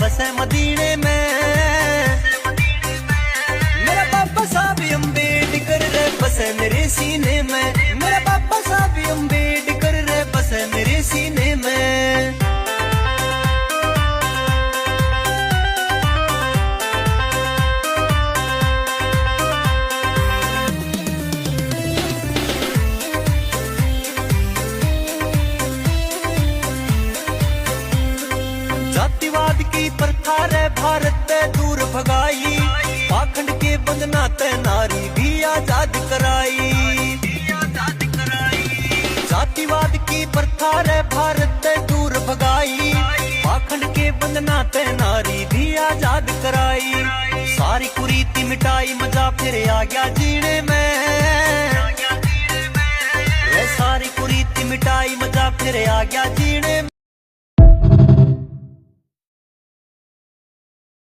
बसे मदीने में। मेरा पापा साहब अम्बेडकर रे बसे मेरे सीने में। मेरा पापा साहब अम्बेडकर रे बसे मेरे सीने में। जातिवाद की प्रथा रे भारत ते दूर भगाई, पाखंड के बंधना ते नारी भी आजाद कराई। जातिवाद की प्रथा रे भारत ते दूर भगाई, पाखंड के बंधना ते नारी भी आजाद कराई। सारी कुरीति मिटाई मजा फिर आ गया जीने में। वे सारी कुरीति मिटाई मजा फिर आ गया जीने